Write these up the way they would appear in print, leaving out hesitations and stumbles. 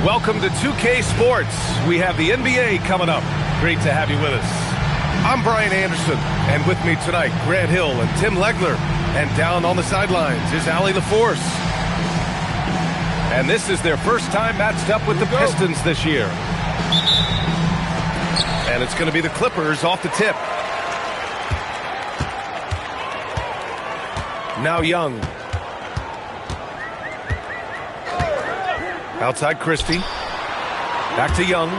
Welcome to 2K Sports. We have the NBA coming up. Great to have you with us. I'm Brian Anderson, and with me tonight, Grant Hill and Tim Legler. And down on the sidelines is Allie LaForce. And this is their first time matched up with the Pistons this year. And it's going to be the Clippers off the tip. Now Young. Outside Christie. Back to Young.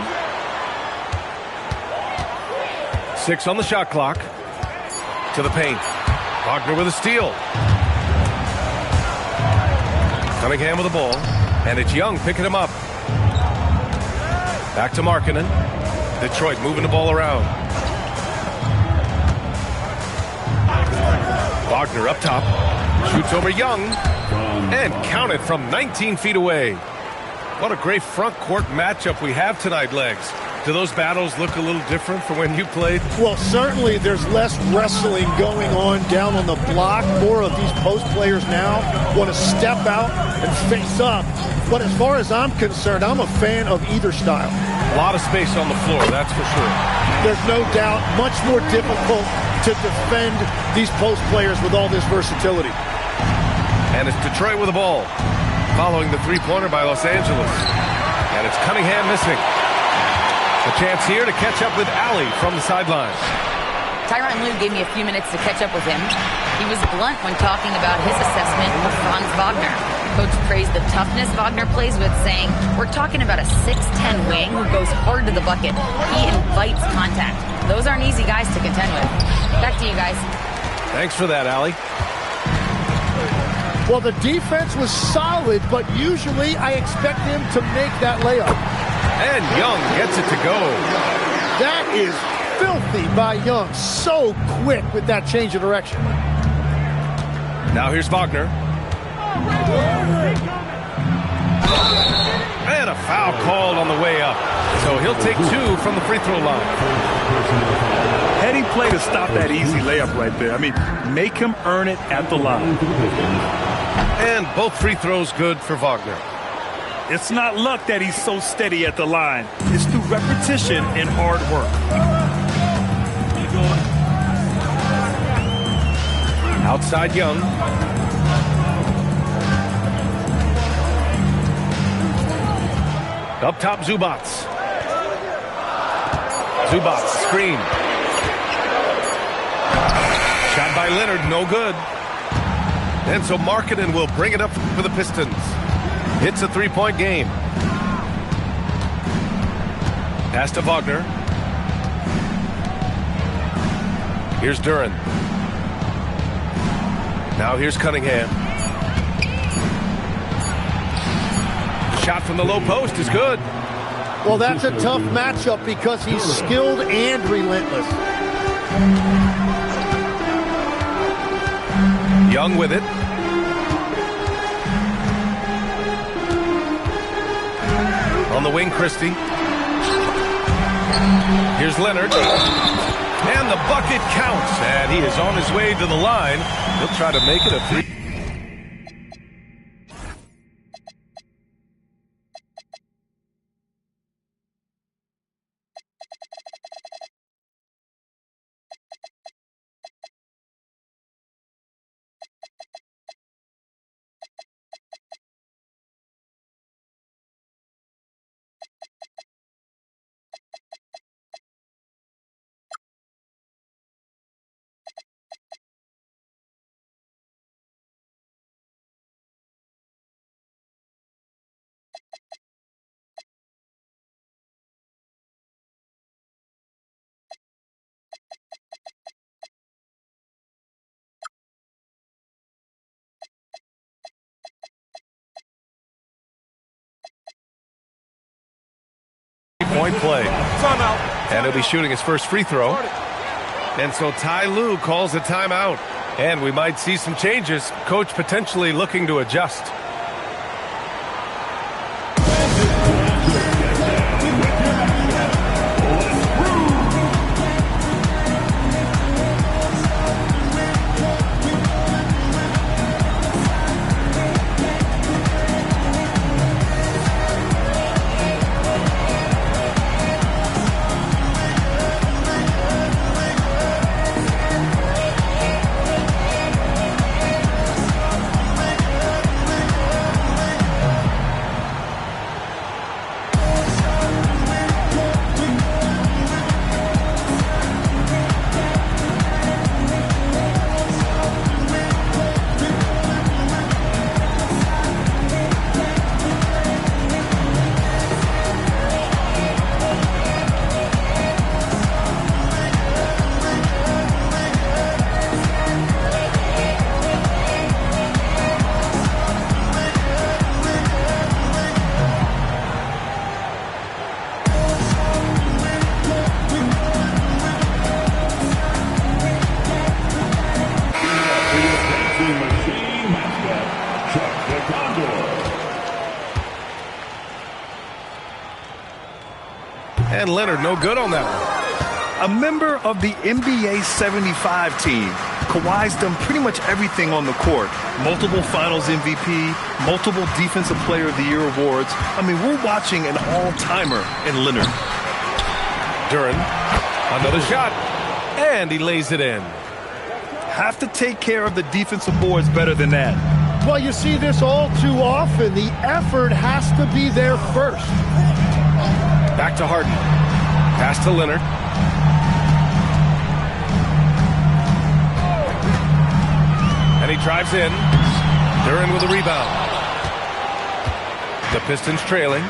6 on the shot clock. To the paint. Wagner with a steal. Cunningham with the ball. And it's Young picking him up. Back to Markkanen. Detroit moving the ball around. Wagner up top. Shoots over Young. And counted from 19 feet away. What a great front court matchup we have tonight, Legs. Do those battles look a little different from when you played? Well, certainly there's less wrestling going on down on the block. More of these post players now want to step out and face up. But as far as I'm concerned, I'm a fan of either style. A lot of space on the floor, that's for sure. There's no doubt much more difficult to defend these post players with all this versatility. And it's Detroit with the ball, following the three-pointer by Los Angeles. And it's Cunningham missing. A chance here to catch up with Allie from the sidelines. Tyronn Lue gave me a few minutes to catch up with him. He was blunt when talking about his assessment of Franz Wagner. Coach praised the toughness Wagner plays with, saying, "We're talking about a 6'10 wing who goes hard to the bucket. He invites contact. Those aren't easy guys to contend with." Back to you guys. Thanks for that, Allie. Well, the defense was solid, but usually I expect him to make that layup. And Young gets it to go. That is filthy by Young. So quick with that change of direction. Now here's Wagner. And a foul called on the way up. So he'll take 2 from the free throw line. Heading play to stop that easy layup right there. I mean, make him earn it at the line. And both free throws good for Wagner. It's not luck that he's so steady at the line. It's through repetition and hard work. Outside Young. Up top, Zubats. Zubats, screen. Shot by Leonard, no good. And so Markkanen will bring it up for the Pistons. It's a three-point game. Pass to Wagner. Here's Duren. Now here's Cunningham. Shot from the low post is good. Well, that's a tough matchup because he's skilled and relentless. Young with it. On the wing, Christie. Here's Leonard. And the bucket counts. And he is on his way to the line. He'll try to make it a 3. Point play. And he'll be shooting his first free throw. And so Ty Lue calls a timeout. And we might see some changes. Coach potentially looking to adjust. And Leonard no good on that one. A member of the NBA 75 team. Kawhi's done pretty much everything on the court. Multiple Finals MVP, multiple Defensive Player of the Year awards. I mean, we're watching an all-timer in Leonard. Duren, another shot, and he lays it in. Have to take care of the defensive boards better than that. Well, you see this all too often. The effort has to be there first. Back to Harden. Pass to Leonard. And he drives in. Duren with a rebound. The Pistons trailing.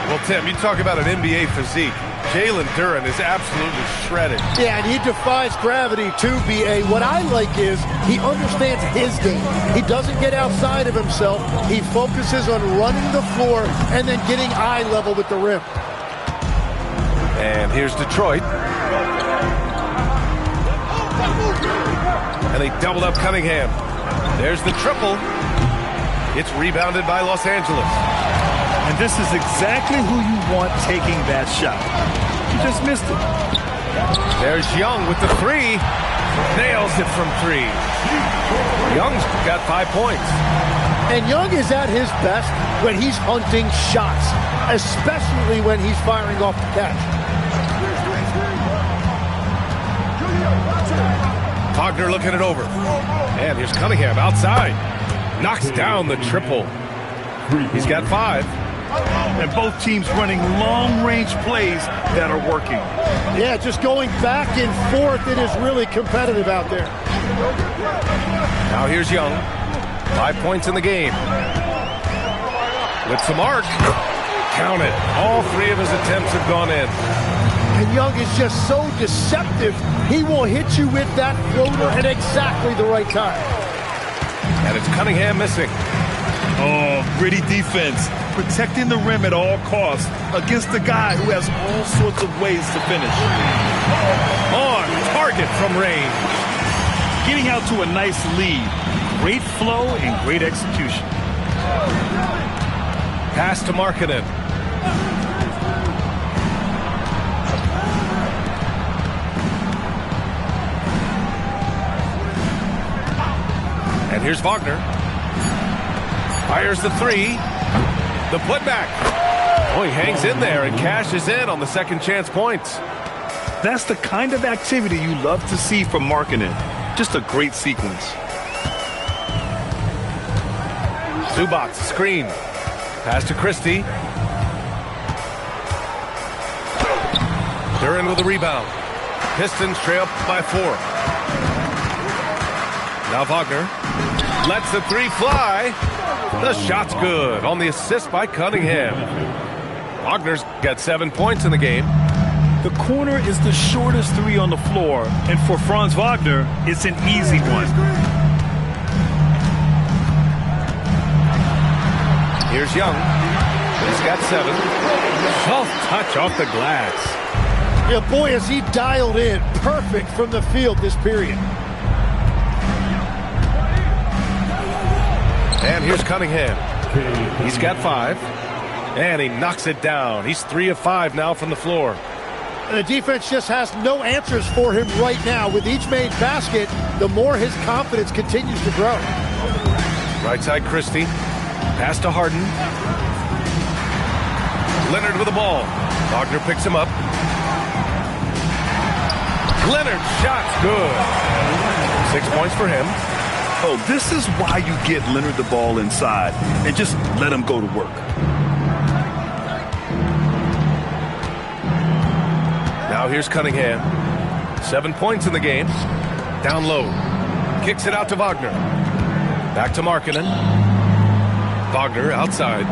Well, Tim, you talk about an NBA physique. Jalen Duren is absolutely shredded. Yeah, and he defies gravity too, B.A. What I like is he understands his game. He doesn't get outside of himself. He focuses on running the floor and then getting eye level with the rim. And here's Detroit. And they doubled up Cunningham. There's the triple. It's rebounded by Los Angeles. And this is exactly who you want taking that shot. You just missed it. There's Young with the three. Nails it from three. Young's got 5 points. And Young is at his best when he's hunting shots, especially when he's firing off the catch. Wagner looking it over. And here's Cunningham outside. Knocks down the triple. He's got 5. And both teams running long-range plays that are working. Yeah, just going back and forth. It is really competitive out there. Now here's Young. 5 points in the game. With some arc. Count it. All 3 of his attempts have gone in. And Young is just so deceptive. He will hit you with that floater at exactly the right time. And it's Cunningham missing. Oh, gritty defense. Protecting the rim at all costs against a guy who has all sorts of ways to finish. On target from range. Getting out to a nice lead. Great flow and great execution. Pass to Markkanen. And here's Wagner. Fires the three. The putback. Oh, he hangs in there and cashes in on the second chance points. That's the kind of activity you love to see from Markkanen. Just a great sequence. Zubac, screen. Pass to Christie. Duren with a rebound. Pistons trail by 4. Now Wagner lets the three fly. The shot's good on the assist by Cunningham. Wagner's got 7 points in the game. The corner is the shortest three on the floor, and for Franz Wagner, it's an easy one. Here's Young. He's got 7. Soft touch off the glass. Yeah, boy, is he dialed in. Perfect from the field this period. And here's Cunningham. He's got 5. And he knocks it down. He's 3 of 5 now from the floor. And the defense just has no answers for him right now. With each made basket, the more his confidence continues to grow. Right side, Christie. Pass to Harden. Leonard with the ball. Wagner picks him up. Leonard, shot's good. 6 points for him. Oh, this is why you get Leonard the ball inside and just let him go to work. Now here's Cunningham. 7 points in the game. Down low. Kicks it out to Wagner. Back to Markkanen. Wagner outside.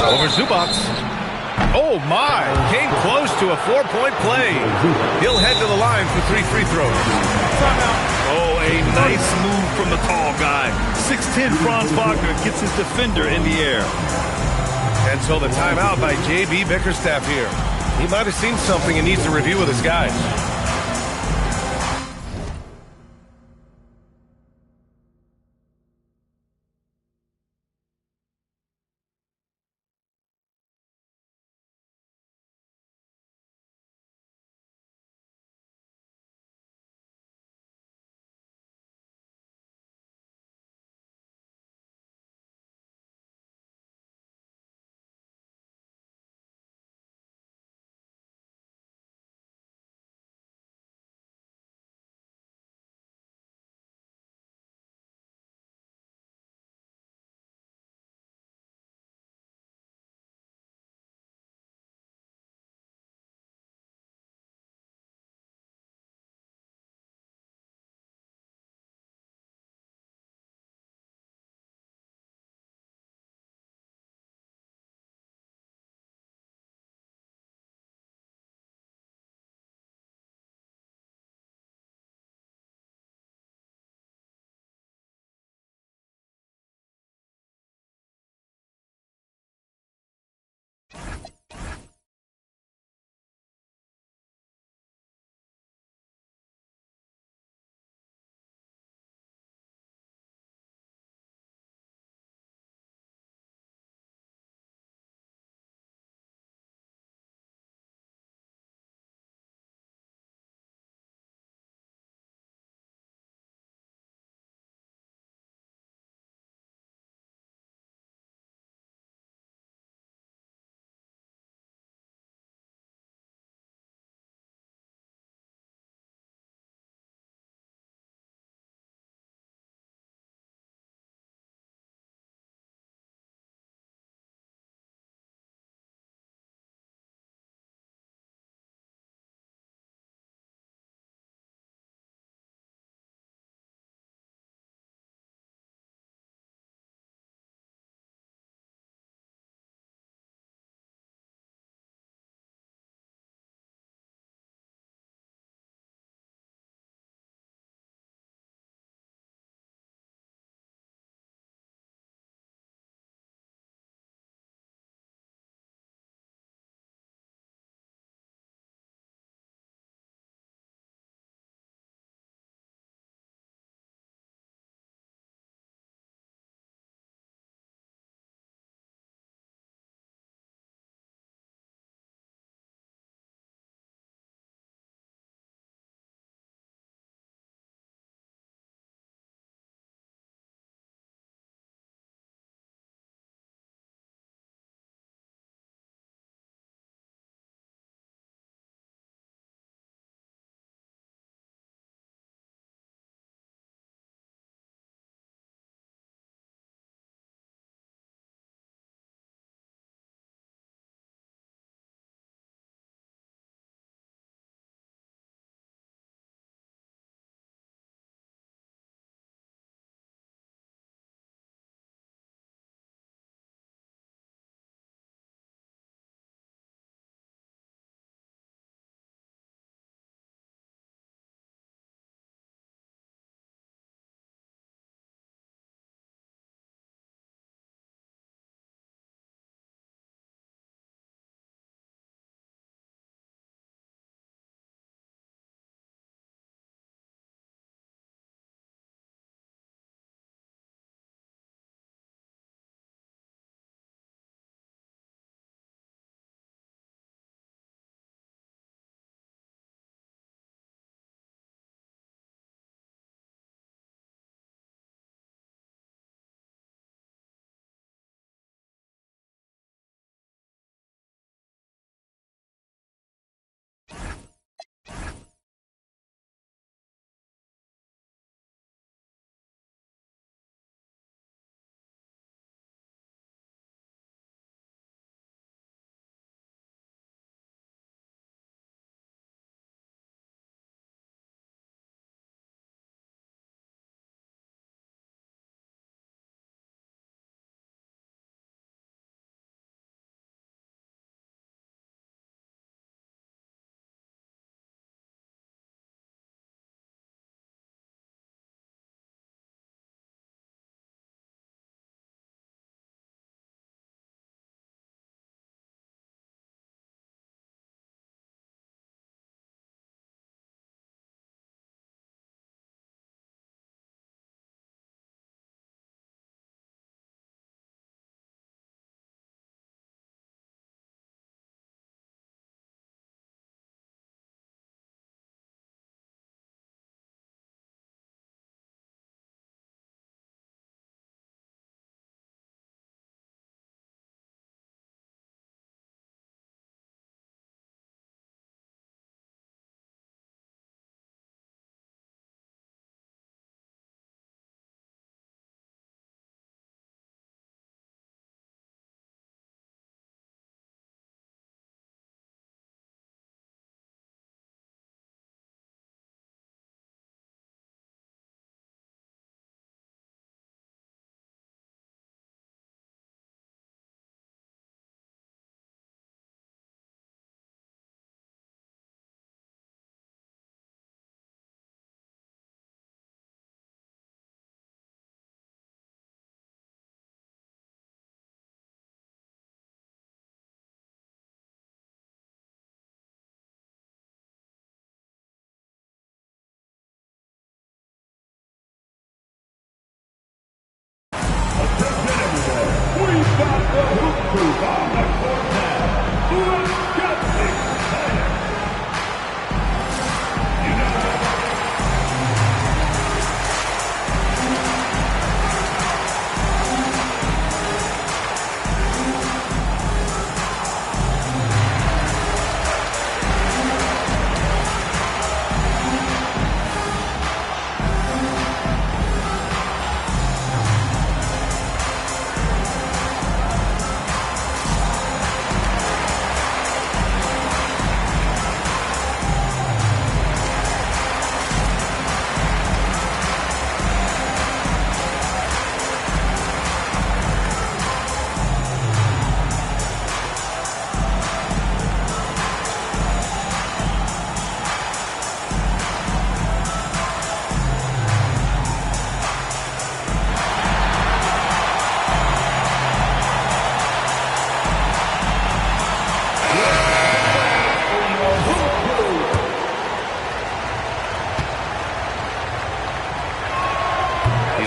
Over Zubac. Oh my! Came close to a 4-point play. He'll head to the line for 3 free throws. Oh, a nice move from the tall guy. 6'10" Franz Wagner gets his defender in the air. And so the timeout by J.B. Bickerstaff here. He might have seen something and needs to review with his guys.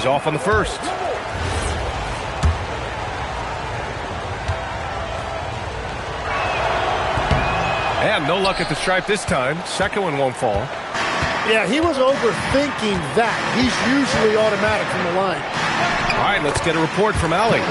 He's off on the first. And no luck at the stripe this time. Second one won't fall. Yeah, he was overthinking that. He's usually automatic from the line. All right, let's get a report from Allie.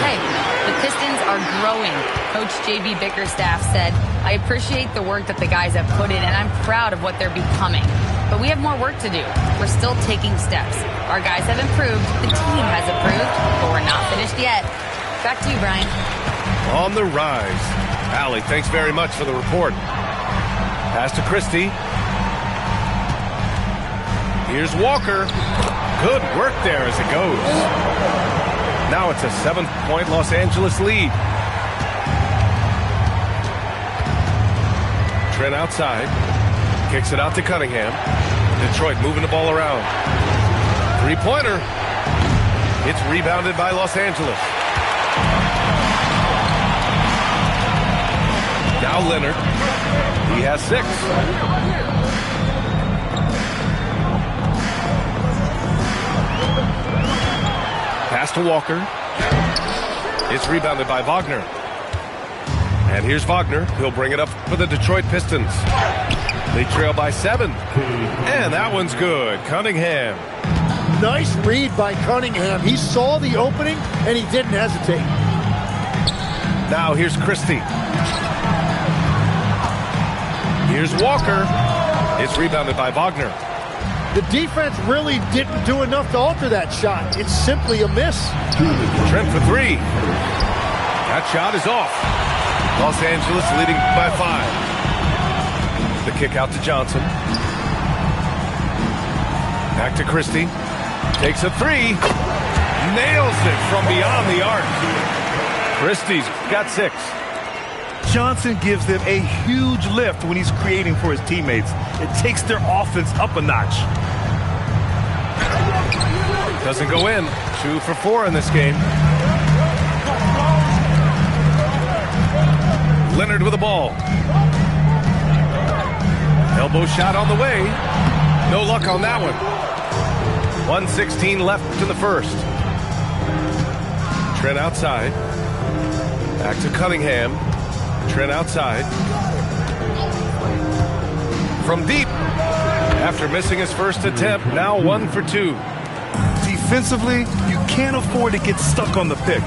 Hey, the Pistons are growing. Coach J.B. Bickerstaff said, I appreciate the work that the guys have put in, and I'm proud of what they're becoming. But we have more work to do. We're still taking steps. Our guys have improved. The team has improved, but we're not finished yet. Back to you, Brian. On the rise. Allie, thanks very much for the report. Pass to Christie. Here's Walker. Good work there as it goes. Now it's a 7-point Los Angeles lead. Trent outside. Kicks it out to Cunningham. Detroit moving the ball around. Three-pointer. It's rebounded by Los Angeles. Now Leonard. He has 6. Pass to Walker. It's rebounded by Wagner. And here's Wagner. He'll bring it up for the Detroit Pistons. They trail by 7. And that one's good. Cunningham. Nice read by Cunningham. He saw the opening, and he didn't hesitate. Now here's Christie. Here's Walker. It's rebounded by Wagner. The defense really didn't do enough to alter that shot. It's simply a miss. Trent for 3. That shot is off. Los Angeles leading by 5. The kick out to Johnson. Back to Christie. Takes a 3. Nails it from beyond the arc. Christie's got 6. Johnson gives them a huge lift when he's creating for his teammates. It takes their offense up a notch. Doesn't go in. 2 for 4 in this game. Leonard with the ball. Elbow shot on the way. No luck on that one. 1:16 left in the first. Trent outside. Back to Cunningham. Trent outside. From deep. After missing his first attempt, now 1 for 2. Defensively, you can't afford to get stuck on the pick.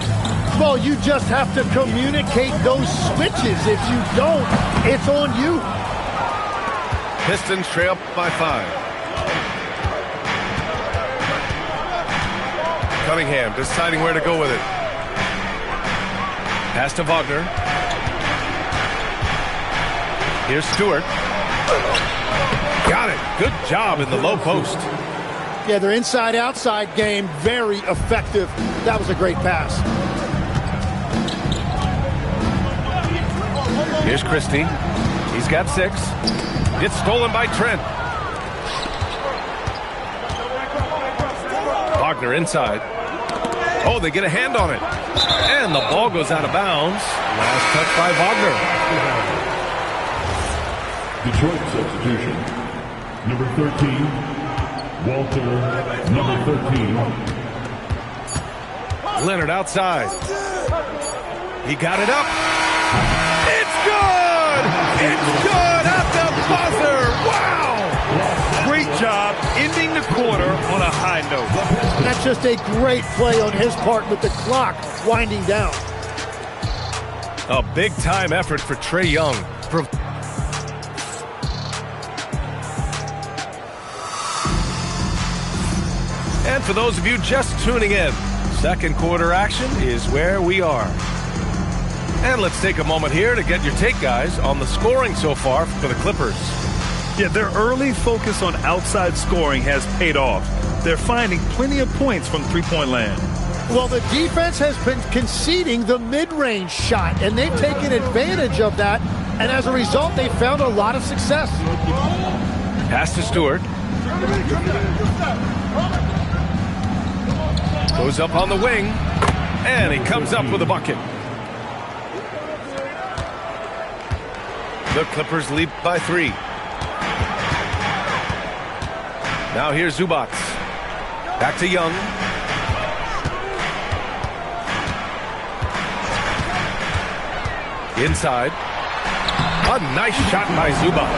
Well, you just have to communicate those switches. If you don't, it's on you. Pistons trail by 5. Cunningham deciding where to go with it. Pass to Wagner. Here's Stewart. Got it. Good job in the low post. Yeah, their inside-outside game, very effective. That was a great pass. Here's Christie. He's got 6. It's stolen by Trent. Wagner inside. Oh, they get a hand on it. And the ball goes out of bounds. Last touch by Wagner. Detroit substitution. Number 13, Walter. Number 13. Leonard outside. He got it up. It's good! It's good at the buzzer! Wow! Great job ending the quarter on a high note. That's just a great play on his part with the clock winding down. A big-time effort for Trae Young. And for those of you just tuning in, second quarter action is where we are. And let's take a moment here to get your take, guys, on the scoring so far for the Clippers. Yeah, their early focus on outside scoring has paid off. They're finding plenty of points from three-point land. Well, the defense has been conceding the mid-range shot, and they've taken advantage of that, and as a result, they found a lot of success. Pass to Stewart. Goes up on the wing, and he comes up with a bucket. The Clippers lead by 3. Now here's Zubac. Back to Young. Inside. A nice shot by Zubac.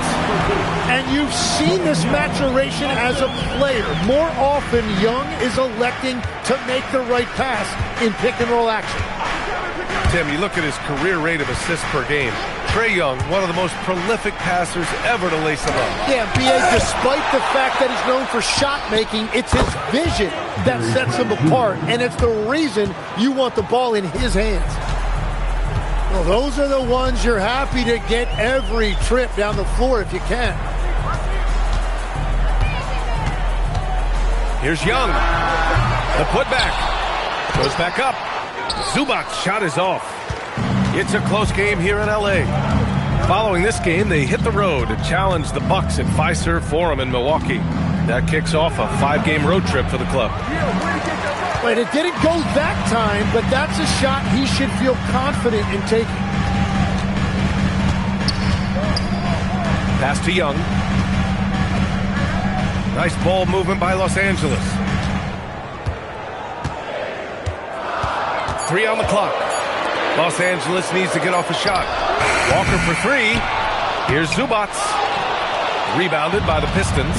And you've seen this maturation as a player. More often, Young is electing to make the right pass in pick-and-roll action. Tim, you look at his career rate of assists per game. Trae Young, one of the most prolific passers ever to lace them up. Yeah, B.A., despite the fact that he's known for shot making, it's his vision that sets him apart, and it's the reason you want the ball in his hands. Well, those are the ones you're happy to get every trip down the floor if you can. Here's Young. The putback. Goes back up. Zubac's shot is off. It's a close game here in L.A. Following this game, they hit the road to challenge the Bucks at Fiserv Forum in Milwaukee. That kicks off a 5-game road trip for the club. But it didn't go that time, but that's a shot he should feel confident in taking. Pass to Young. Nice ball movement by Los Angeles. 3 on the clock. Los Angeles needs to get off a shot. Walker for 3. Here's Zubac. Rebounded by the Pistons.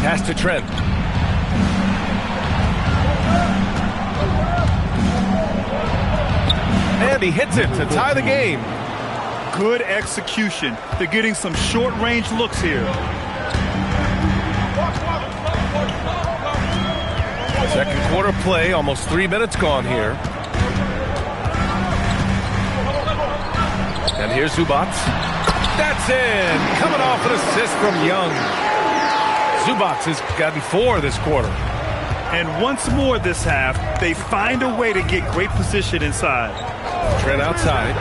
Pass to Trent. And he hits it to tie the game. Good execution. They're getting some short-range looks here. Second quarter play, almost 3 minutes gone here. And here's Zubac. That's in. Coming off an assist from Young. Zubac has gotten 4 this quarter. And once more this half, they find a way to get great position inside. Trent outside.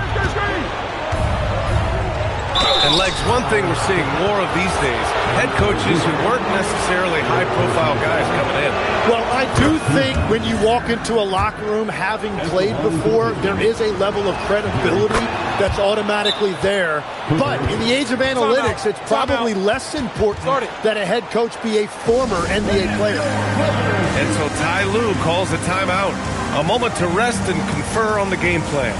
And Legs, one thing we're seeing more of these days, head coaches who weren't necessarily high-profile guys coming in. Well, I do think when you walk into a locker room having played before, there is a level of credibility that's automatically there. But in the age of analytics, it's probably less important that a head coach be a former NBA player. And so Ty Lue calls a timeout. A moment to rest and confer on the game plan.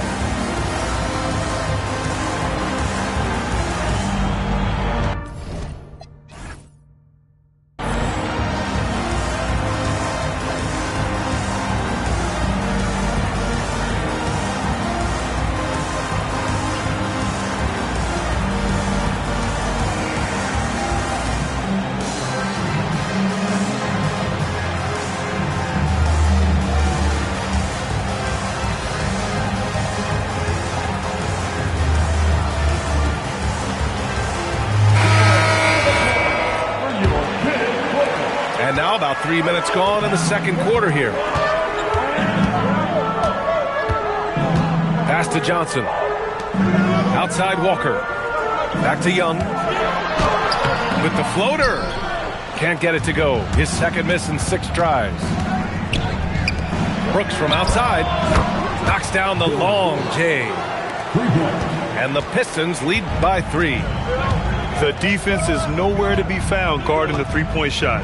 And now about 3 minutes gone in the second quarter here. Pass to Johnson. Outside Walker. Back to Young. With the floater. Can't get it to go. His second miss in 6 tries. Brooks from outside. Knocks down the long J. And the Pistons lead by 3. The defense is nowhere to be found guarding the three-point shot.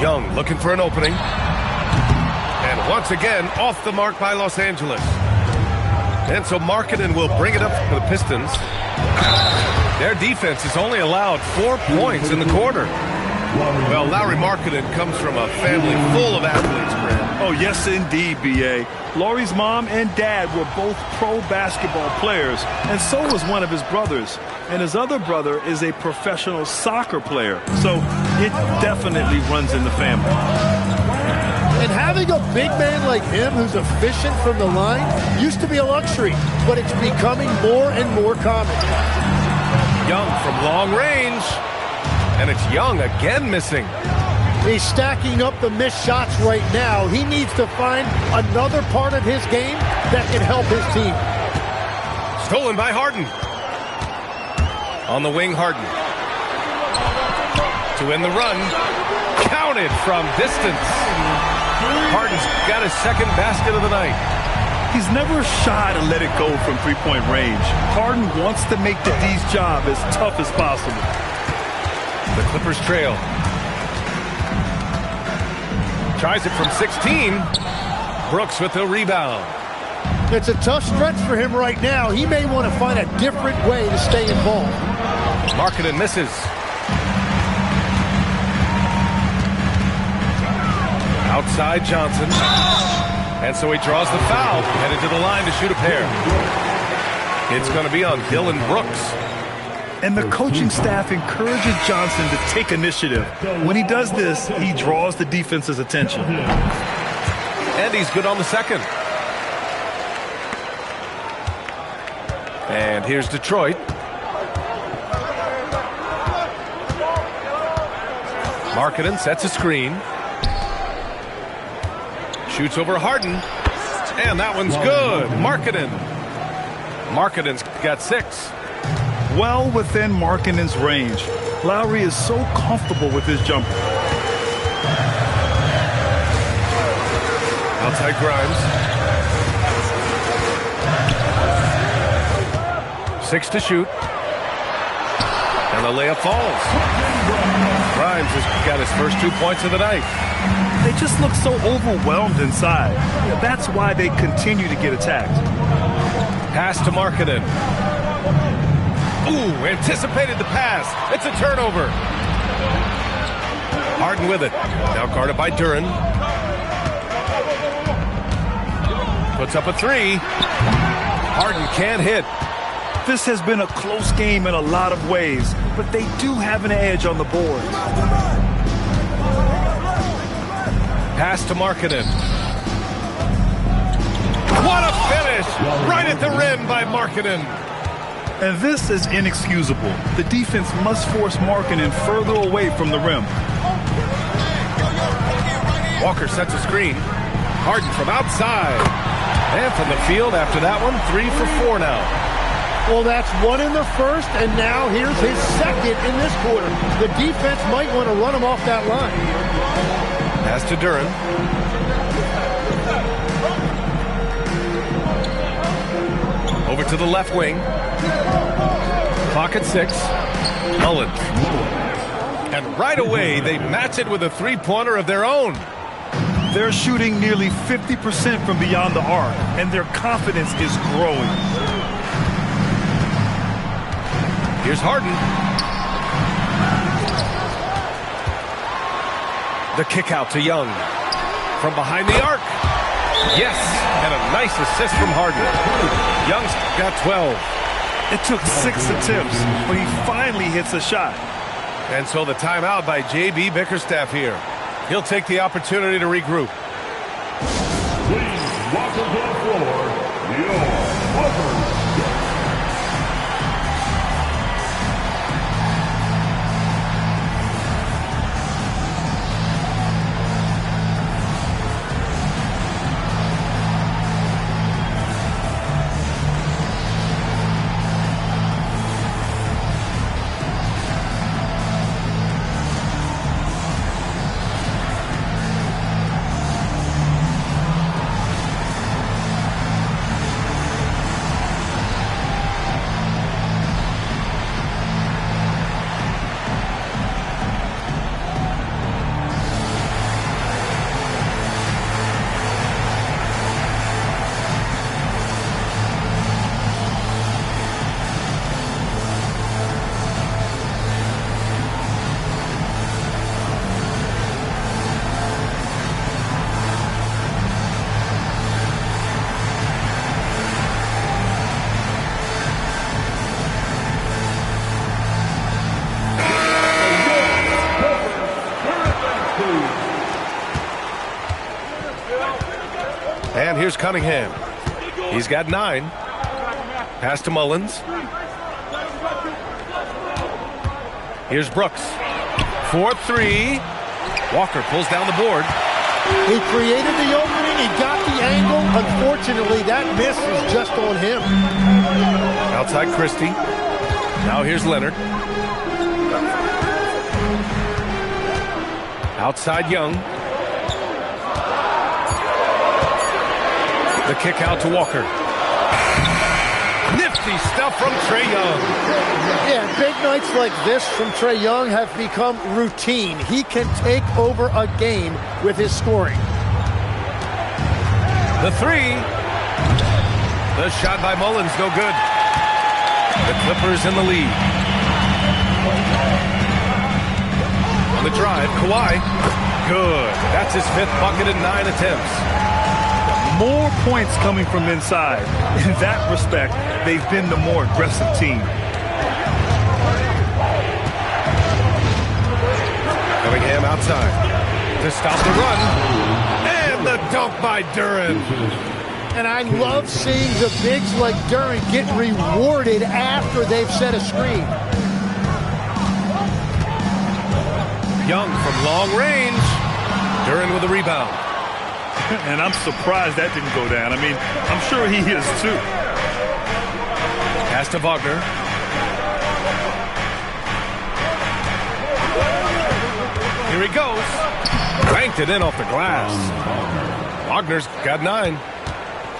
Young looking for an opening. And once again, off the mark by Los Angeles. And so Markkanen will bring it up for the Pistons. Their defense has only allowed 4 points in the quarter. Well, Lauri Markkanen comes from a family full of athletes, Grant. Oh, yes, indeed, B.A. Lauri's mom and dad were both pro basketball players, and so was one of his brothers. And his other brother is a professional soccer player. So it definitely runs in the family. And having a big man like him who's efficient from the line used to be a luxury, but it's becoming more and more common. Young from long range. And it's Young again missing. He's stacking up the missed shots right now. He needs to find another part of his game that can help his team. Stolen by Harden. On the wing, Harden. To win the run. Counted from distance. Harden's got his second basket of the night. He's never shy to let it go from three-point range. Harden wants to make the D's job as tough as possible. The Clippers trail. Tries it from 16. Brooks with the rebound. It's a tough stretch for him right now. He may want to find a different way to stay involved. Markkanen misses. Outside Johnson. And so he draws the foul. Headed to the line to shoot a pair. It's going to be on Dylan Brooks. And the coaching staff encourages Johnson to take initiative. When he does this, he draws the defense's attention. And he's good on the second. And here's Detroit. Markkanen sets a screen. Shoots over Harden. And that one's good. Markkanen's got 6. Well within Markkanen's range. Lauri is so comfortable with his jumper. Outside Grimes. 6 to shoot. And the layup falls. Grimes has got his first 2 points of the night. They just look so overwhelmed inside. That's why they continue to get attacked. Pass to Markkanen. Ooh, anticipated the pass. It's a turnover. Harden with it. Now guarded by Duren. Puts up a 3. Harden can't hit. This has been a close game in a lot of ways, but they do have an edge on the board. Pass to Markkanen. What a finish! Right at the rim by Markkanen. And this is inexcusable. The defense must force Markkanen further away from the rim. Walker sets a screen. Harden from outside. And from the field after that one, 3 for 4 now. Well, that's 1 in the first, and now here's his second in this quarter. The defense might want to run him off that line. Pass to Duren. Over to the left wing. Clock at 6. Mullen. And right away, they match it with a three-pointer of their own. They're shooting nearly 50% from beyond the arc, and their confidence is growing. Here's Harden. The kick out to Young. From behind the arc. Yes, and a nice assist from Harden. Young's got 12. It took 6 attempts, but he finally hits a shot. And so the timeout by J.B. Bickerstaff here. He'll take the opportunity to regroup. Please welcome to the floor, your Walker. here's Cunningham. He's got 9. Pass to Mullins. Here's Brooks. 4-3. Walker pulls down the board. He created the opening. He got the angle. Unfortunately, that miss is just on him. Outside Christie. Now here's Leonard. Outside Young. The kick out to Walker. Nifty stuff from Trae Young. Yeah, big nights like this from Trae Young have become routine. He can take over a game with his scoring. The 3. The shot by Mullins, no good. The Clippers in the lead. On the drive, Kawhi. Good. That's his 5th bucket in 9 attempts. More points coming from inside. In that respect, they've been the more aggressive team. Cunningham outside to stop the run. And the dunk by Duren. And I love seeing the bigs like Duren get rewarded after they've set a screen. Young from long range. Duren with a rebound. And I'm surprised that didn't go down. I mean, I'm sure he is too. Pass to Wagner. Here he goes. Banked it in off the glass. Wagner's got 9.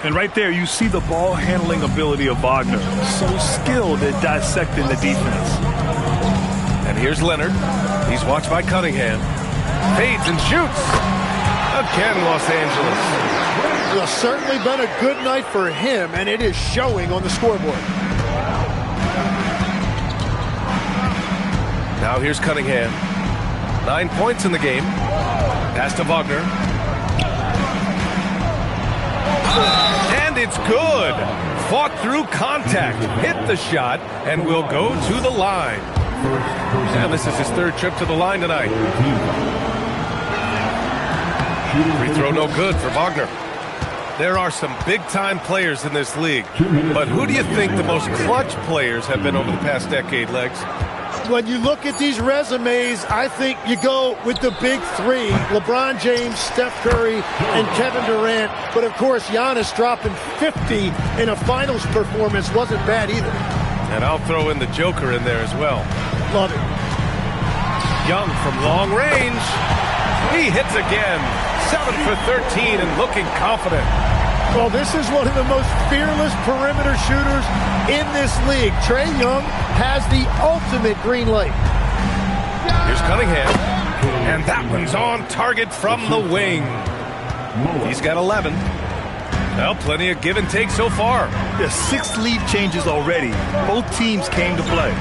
And right there, you see the ball handling ability of Wagner. So skilled at dissecting the defense. And here's Leonard. He's watched by Cunningham. Fades and shoots. Again, Los Angeles. Well, certainly been a good night for him, and it is showing on the scoreboard. Now here's Cunningham. 9 points in the game. Pass to Wagner. And it's good. Fought through contact. Hit the shot, and will go to the line. And this is his 3rd trip to the line tonight. Free throw no good for Wagner. There are some big-time players in this league, but who do you think the most clutch players have been over the past decade, Legs? When you look at these resumes, I think you go with the big 3, LeBron James, Steph Curry, and Kevin Durant. But, of course, Giannis dropping 50 in a finals performance wasn't bad either. And I'll throw in the Joker in there as well. Love it. Young from long range. He hits again. 7 for 13 and looking confident. Well, this is one of the most fearless perimeter shooters in this league. Trae Young has the ultimate green light. Here's Cunningham. And that one's on target from the wing. He's got 11. Well, plenty of give and take so far. There's 6 lead changes already. Both teams came to play.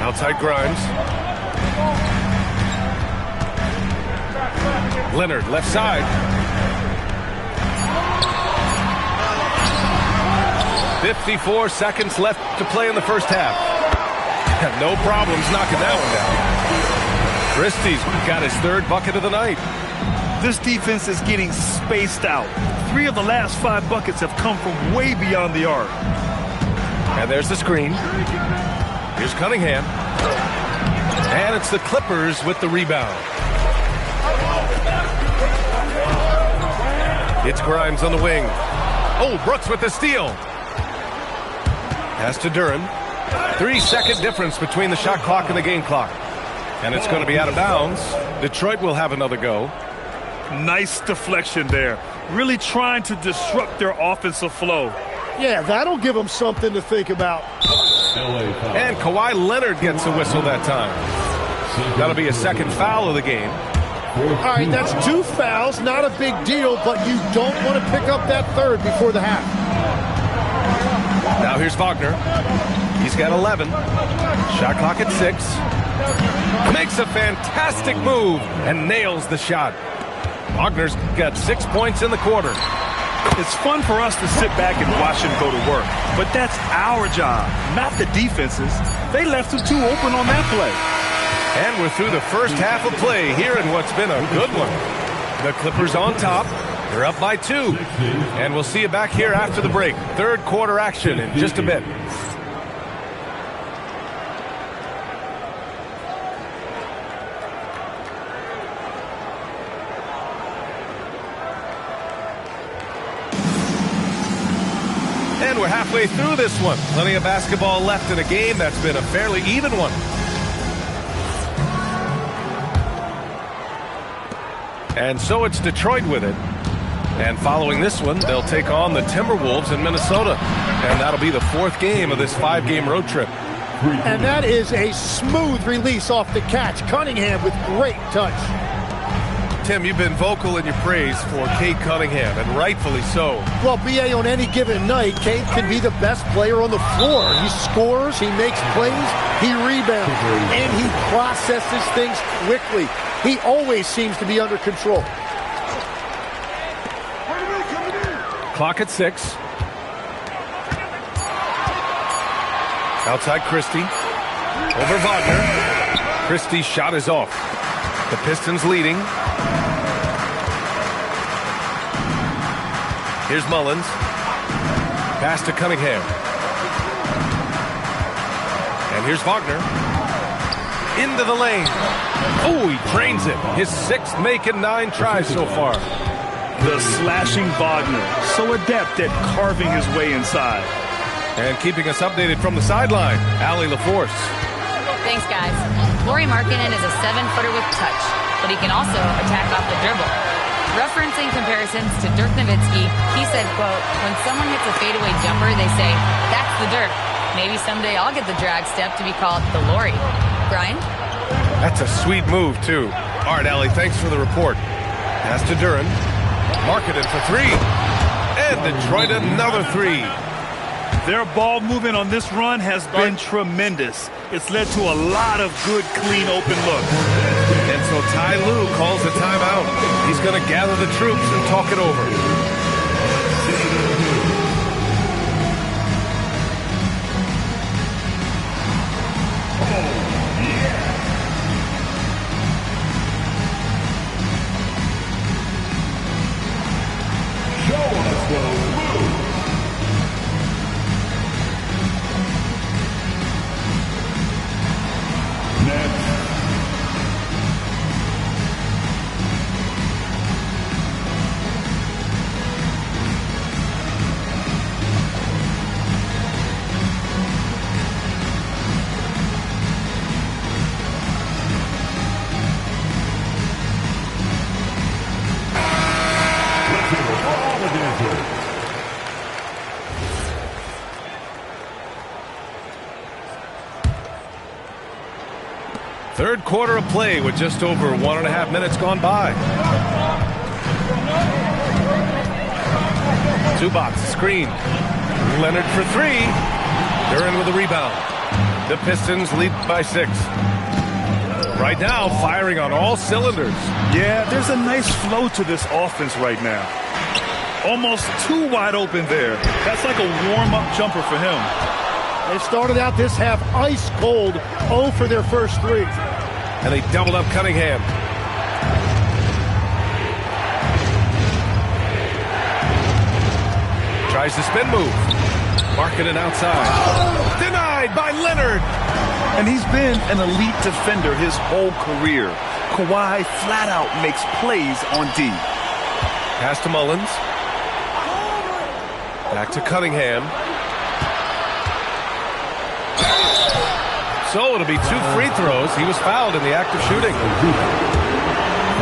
Outside Grimes. Leonard, left side. "54 seconds left to play in the first half. No problems knocking that one down. Christie's got his 3rd bucket of the night. This defense is getting spaced out. 3 of the last 5 buckets have come from way beyond the arc. And there's the screen. Here's Cunningham. And it's the Clippers with the rebound. It's Grimes on the wing. Oh, Brooks with the steal. Pass to Duren. 3-second difference between the shot clock and the game clock. And it's going to be out of bounds. Detroit will have another go. Nice deflection there. Really trying to disrupt their offensive flow. Yeah, that'll give them something to think about. And Kawhi Leonard gets a whistle that time. That'll be a 2nd foul of the game. All right, that's 2 fouls, not a big deal, but you don't want to pick up that 3rd before the half. Now here's Wagner. He's got 11. Shot clock at 6. Makes a fantastic move and nails the shot. Wagner's got 6 points in the quarter. It's fun for us to sit back and watch him go to work, but that's our job, not the defense's. They left him too open on that play. And we're through the first half of play here in what's been a good one. The Clippers on top, They're up by 2. And we'll see you back here after the break. Third quarter action in just a bit. And we're halfway through this one. Plenty of basketball left in a game that's been a fairly even one. And so it's Detroit with it. And following this one, they'll take on the Timberwolves in Minnesota. And that'll be the 4th game of this 5-game road trip. And that is a smooth release off the catch. Cunningham with great touch. Tim, you've been vocal in your praise for Cade Cunningham, and rightfully so. Well, BA, on any given night, Cade can be the best player on the floor. He scores, he makes plays, he rebounds, and he processes things quickly. He always seems to be under control. Clock at 6. Outside Christie. Over Wagner. Christie's shot is off. The Pistons leading. Here's Mullins. Pass to Cunningham. And here's Wagner. Into the lane. Oh, he drains it. His 6th make in 9 tries so far. The slashing Wagner, so adept at carving his way inside. And keeping us updated from the sideline, Allie LaForce. Thanks, guys. Lauri Markkanen is a 7-footer with touch, but he can also attack off the dribble. Referencing comparisons to Dirk Nowitzki, he said, quote, "When someone hits a fadeaway jumper, they say, that's the Dirk. Maybe someday I'll get the drag step to be called the Lauri." Brian? That's a sweet move, too. All right, Allie, thanks for the report. Pass to Duran. Markkanen for 3. And Detroit another 3. Their ball movement on this run has been tremendous. It's led to a lot of good, clean, open looks. And so Ty Lue calls a timeout. He's going to gather the troops and talk it over. Third quarter of play with just over 1.5 minutes gone by. Zubac screen. Leonard for 3. Duran with a rebound. The Pistons lead by 6. Right now, firing on all cylinders. Yeah, there's a nice flow to this offense right now. Almost too wide open there. That's like a warm-up jumper for him. They started out this half ice cold, 0 for their first 3. And they doubled up Cunningham. Tries the spin move. Markkanen outside. Denied by Leonard. And he's been an elite defender his whole career. Kawhi flat out makes plays on D. Pass to Mullins. Back to Cunningham. So it'll be 2 free throws. He was fouled in the act of shooting.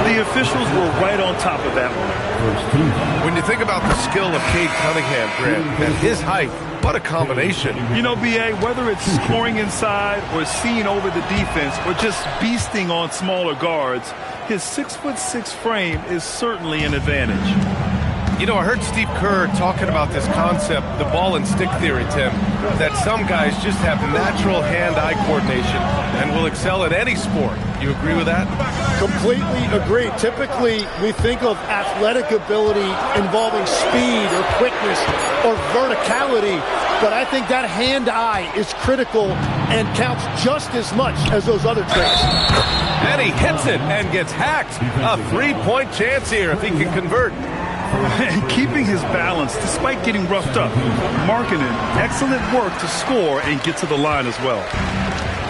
The officials were right on top of that one. When you think about the skill of Cade Cunningham, Grant, and his height, what a combination. You know, B.A., whether it's scoring inside or seeing over the defense or just beasting on smaller guards, his 6'6" frame is certainly an advantage. You know, I heard Steve Kerr talking about this concept, the ball and stick theory, Tim, that some guys just have natural hand-eye coordination and will excel at any sport. You agree with that? Completely agree. Typically, we think of athletic ability involving speed or quickness or verticality, but I think that hand-eye is critical and counts just as much as those other traits. And he hits it and gets hacked. A 3-point chance here if he can convert. And keeping his balance despite getting roughed up. Markkanen, excellent work to score and get to the line as well.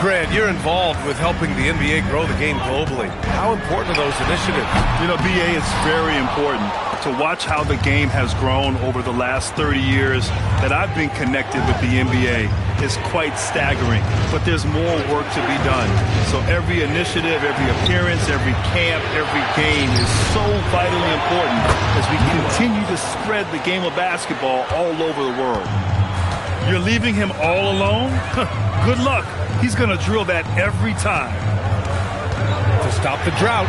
Grant, you're involved with helping the NBA grow the game globally. How important are those initiatives? You know, BA, it's very important to watch how the game has grown over the last 30 years that I've been connected with the NBA. Is quite staggering, but there's more work to be done. So every initiative, every appearance, every camp, every game is so vitally important as we continue to spread the game of basketball all over the world. You're leaving him all alone? Good luck. He's going to drill that every time. To stop the drought.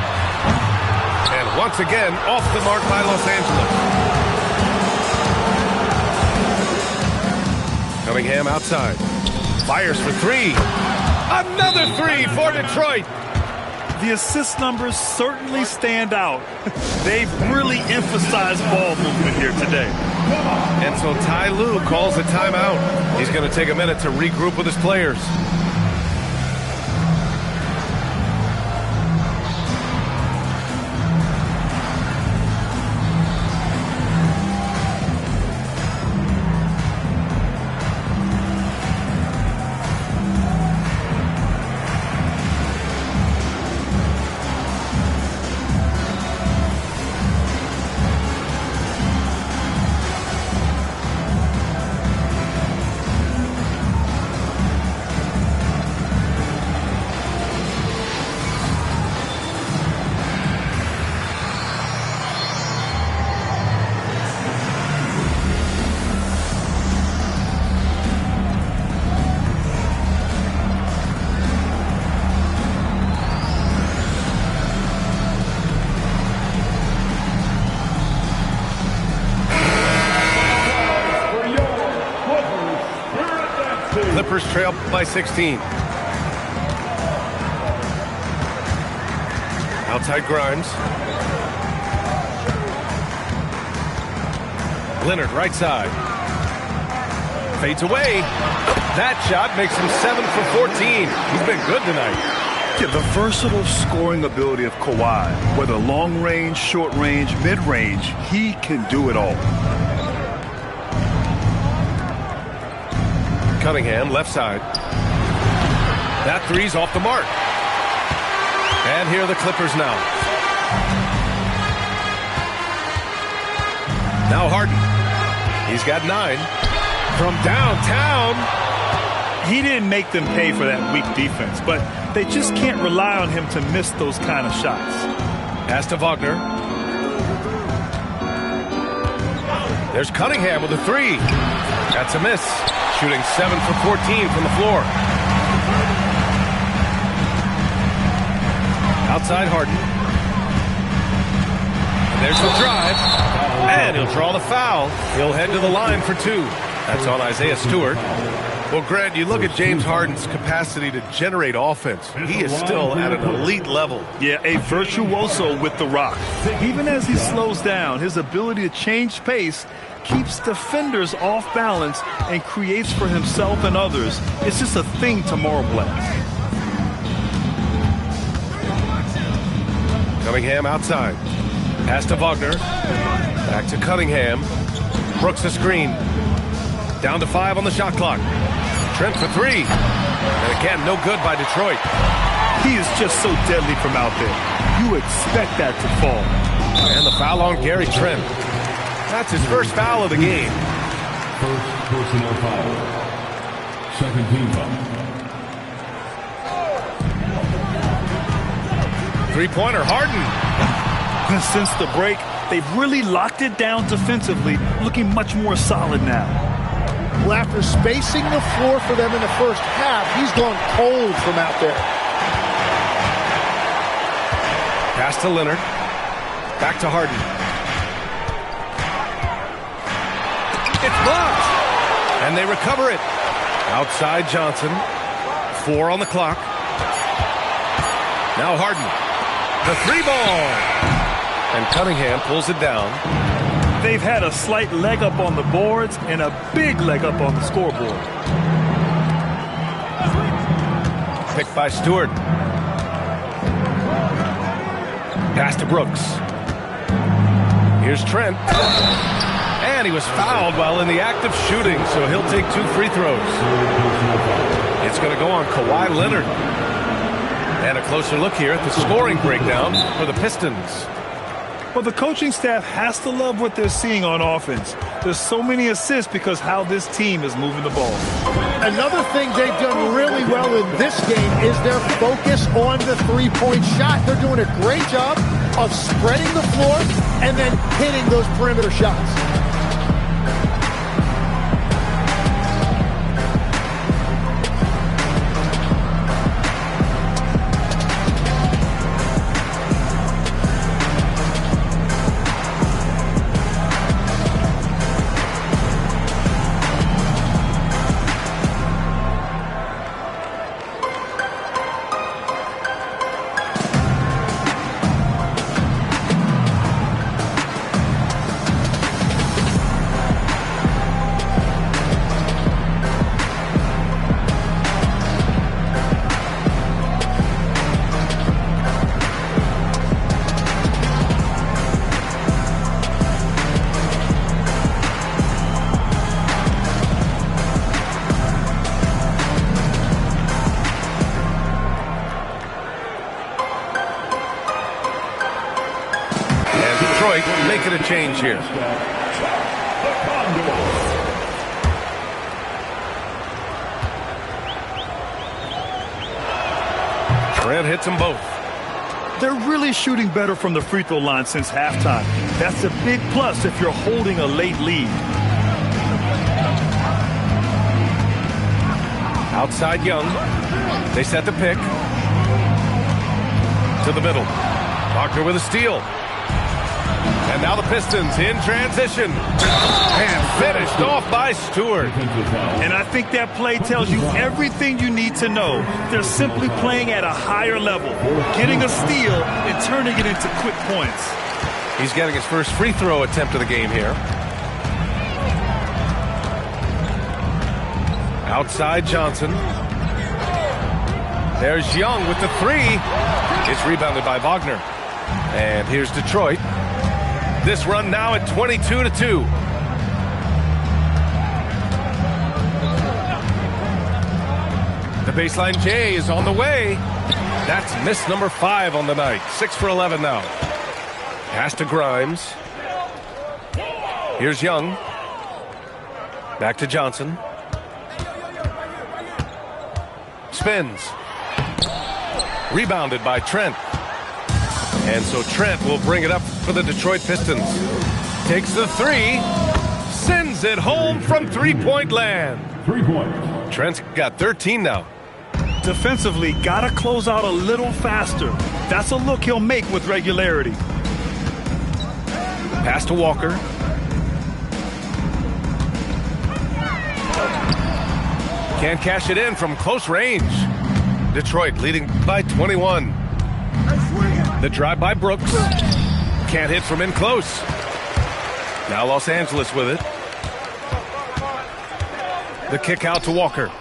And once again, off the mark by Los Angeles. Cunningham outside. Fires for three. Another three for Detroit. The assist numbers certainly stand out. They've really emphasized ball movement here today. And so Ty Lue calls a timeout. He's going to take a minute to regroup with his players. Clippers trail by 16. Outside Grimes. Leonard right side. Fades away. That shot makes him 7 for 14. He's been good tonight. Yeah, the versatile scoring ability of Kawhi, whether long range, short range, mid range, he can do it all. Cunningham, left side. That three's off the mark. And here are the Clippers now. Now Harden. He's got 9. From downtown. He didn't make them pay for that weak defense, but they just can't rely on him to miss those kind of shots. Pass to Wagner. There's Cunningham with a 3. That's a miss. Shooting 7 for 14 from the floor. Outside Harden. And there's the drive. And he'll draw the foul. He'll head to the line for 2. That's on Isaiah Stewart. Well, Grant, you look at James Harden's capacity to generate offense. He is still at an elite level. Yeah, a virtuoso with the rock. Even as he slows down, his ability to change pace keeps defenders off balance and creates for himself and others. It's just a thing to marble. Cunningham outside. Pass to Wagner. Back to Cunningham. Brooks a screen. Down to 5 on the shot clock. Trent for 3. And again, no good by Detroit. He is just so deadly from out there. You expect that to fall. And the foul on Gary Trent. That's his first foul of the game. First personal foul. Second team foul. Three-pointer, Harden. Since the break, they've really locked it down defensively, looking much more solid now. Well, after spacing the floor for them in the first half, he's gone cold from out there. Pass to Leonard. Back to Harden. It's blocked. And they recover it. Outside Johnson. 4 on the clock. Now Harden. The 3-ball. And Cunningham pulls it down. They've had a slight leg up on the boards and a big leg up on the scoreboard. Picked by Stewart. Pass to Brooks. Here's Trent. And he was fouled while in the act of shooting, so he'll take 2 free throws. It's going to go on Kawhi Leonard. And a closer look here at the scoring breakdown for the Pistons. Well, the coaching staff has to love what they're seeing on offense. There's so many assists because how this team is moving the ball. Another thing they've done really well in this game is their focus on the three-point shot. They're doing a great job of spreading the floor and then hitting those perimeter shots. Making a change here. Trent hits them both. They're really shooting better from the free throw line since halftime. That's a big plus if you're holding a late lead. Outside Young. They set the pick. To the middle. Wagner with a steal. And now the Pistons in transition. And finished off by Stewart. And I think that play tells you everything you need to know. They're simply playing at a higher level, getting a steal and turning it into quick points. He's getting his first free throw attempt of the game here. Outside Johnson. There's Young with the three. It's rebounded by Wagner. And here's Detroit. This run now at 22-2. The baseline J is on the way. That's miss number 5 on the night. 6 for 11 now. Pass to Grimes. Here's Young. Back to Johnson. Spins. Rebounded by Trent. And so Trent will bring it up for the Detroit Pistons. Takes the three. Sends it home from three-point land. 3 points. Trent's got 13 now. Defensively, got to close out a little faster. That's a look he'll make with regularity. Pass to Walker. Can't cash it in from close range. Detroit leading by 21. The drive by Brooks. Can't hit from in close. Now Los Angeles with it. The kick out to Walker.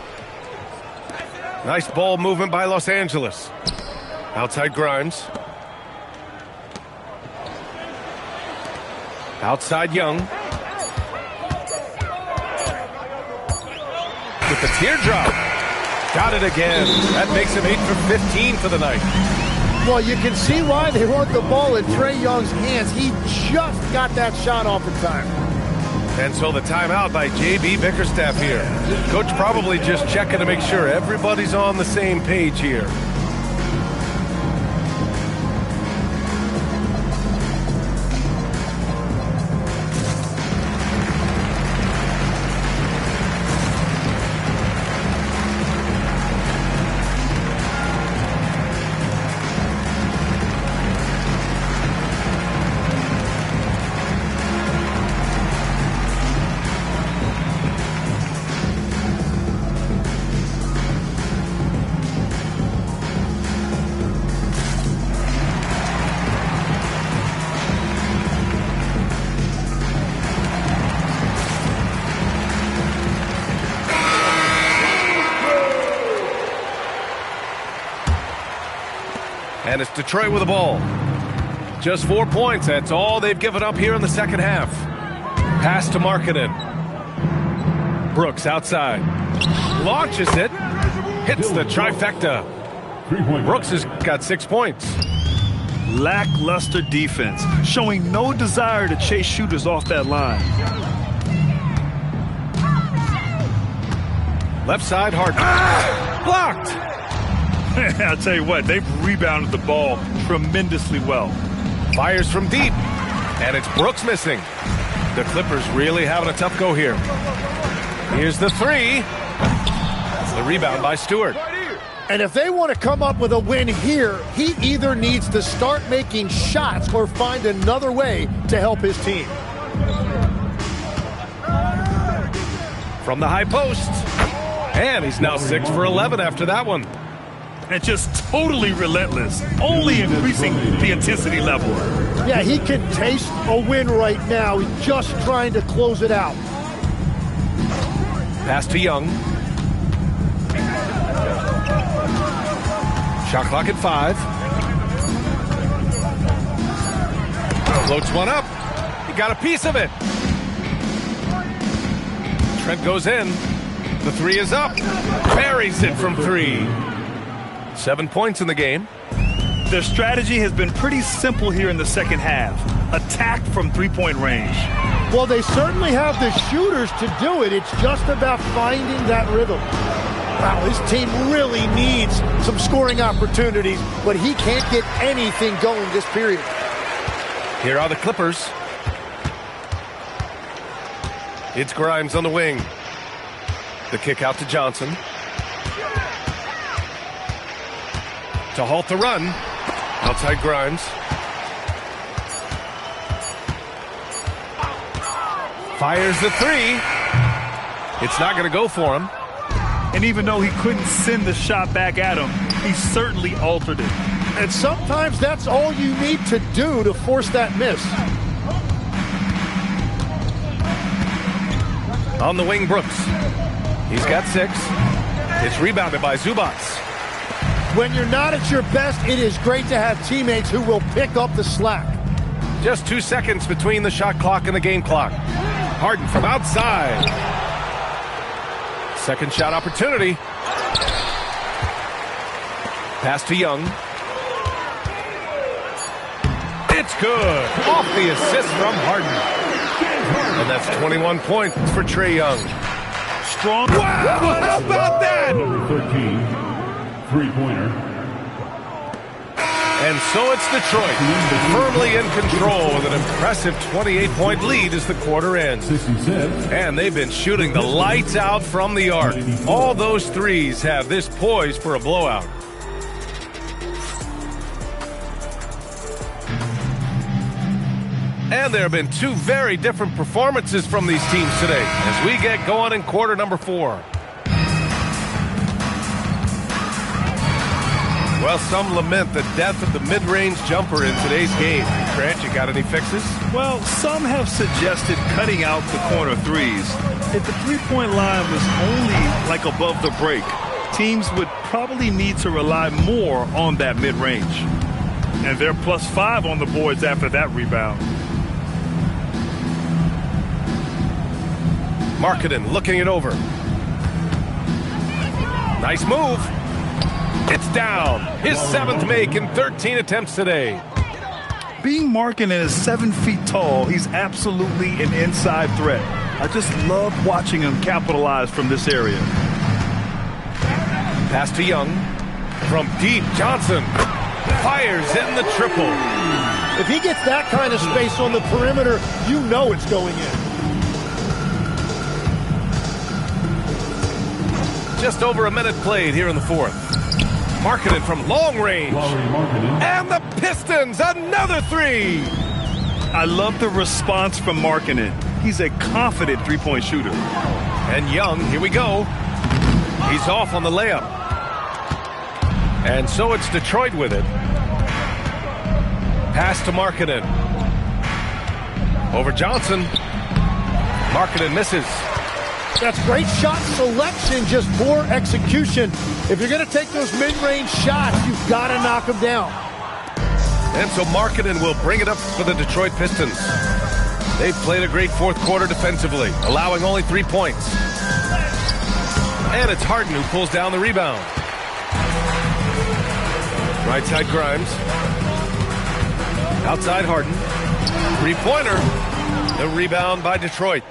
Nice ball movement by Los Angeles. Outside Grimes. Outside Young. With the teardrop. Got it again. That makes him 8 for 15 for the night. Well, you can see why they want the ball in Trae Young's hands. He just got that shot off in time. And so the timeout by J.B. Bickerstaff here. Coach probably just checking to make sure everybody's on the same page here. And it's Detroit with the ball. Just 4 points. That's all they've given up here in the second half. Pass to Markkanen. Brooks outside. Launches it. Hits the trifecta. Brooks has got 6 points. Lackluster defense, showing no desire to chase shooters off that line. Left side, Harden. Blocked! I'll tell you what, they've rebounded the ball tremendously well. Fires from deep, and it's Brooks missing. The Clippers really having a tough go here. Here's the three. That's the rebound by Stewart. And if they want to come up with a win here, he either needs to start making shots or find another way to help his team. From the high post. And he's now 6 for 11 after that one. And just totally relentless, only increasing the intensity level. Yeah, he can taste a win right now. He's just trying to close it out. Pass to Young. Shot clock at 5. Floats one up. He got a piece of it. Trent goes in. The three is up. Buries it from 3. 7 points in the game. Their strategy has been pretty simple here in the second half. Attack from three-point range. Well, they certainly have the shooters to do it. It's just about finding that rhythm. Wow, his team really needs some scoring opportunities, but he can't get anything going this period. Here are the Clippers. It's Grimes on the wing. The kick out to Johnson. To halt the run. Outside Grimes. Fires the three. It's not going to go for him. And even though he couldn't send the shot back at him, he certainly altered it. And sometimes that's all you need to do to force that miss. On the wing, Brooks. He's got 6. It's rebounded by Zubac. When you're not at your best, it is great to have teammates who will pick up the slack. Just 2 seconds between the shot clock and the game clock. Harden from outside. Second shot opportunity. Pass to Young. It's good. Off the assist from Harden. And that's 21 points for Trae Young. Strong. Wow, how about that? Number 13, three-pointer. And so it's Detroit, firmly in control with an impressive 28-point lead as the quarter ends. 66. And they've been shooting the lights out from the arc. All those threes have this poised for a blowout. And there have been 2 very different performances from these teams today as we get going in quarter number 4. Well, some lament the death of the mid-range jumper in today's game. Grant, you got any fixes? Well, some have suggested cutting out the corner threes. If the three-point line was only like above the break, teams would probably need to rely more on that mid-range. And they're +5 on the boards after that rebound. Markkanen looking it over. Nice move. It's down. His 7th make in 13 attempts today. Being Markkanen is 7 feet tall, he's absolutely an inside threat. I just love watching him capitalize from this area. Pass to Young. From deep, Johnson fires in the triple. If he gets that kind of space on the perimeter, you know it's going in. Just over a minute played here in the 4th. Markkanen from long range. And the Pistons, another 3. I love the response from Markkanen. He's a confident three-point shooter. And Young, here we go. He's off on the layup. And so it's Detroit with it. Pass to Markkanen. Over Johnson. Markkanen misses. That's great shot selection, just poor execution. If you're going to take those mid-range shots, you've got to knock them down. And so Markkanen will bring it up for the Detroit Pistons. They've played a great fourth quarter defensively, allowing only 3 points. And it's Harden who pulls down the rebound. Right side Grimes. Outside Harden. Three-pointer. The rebound by Detroit.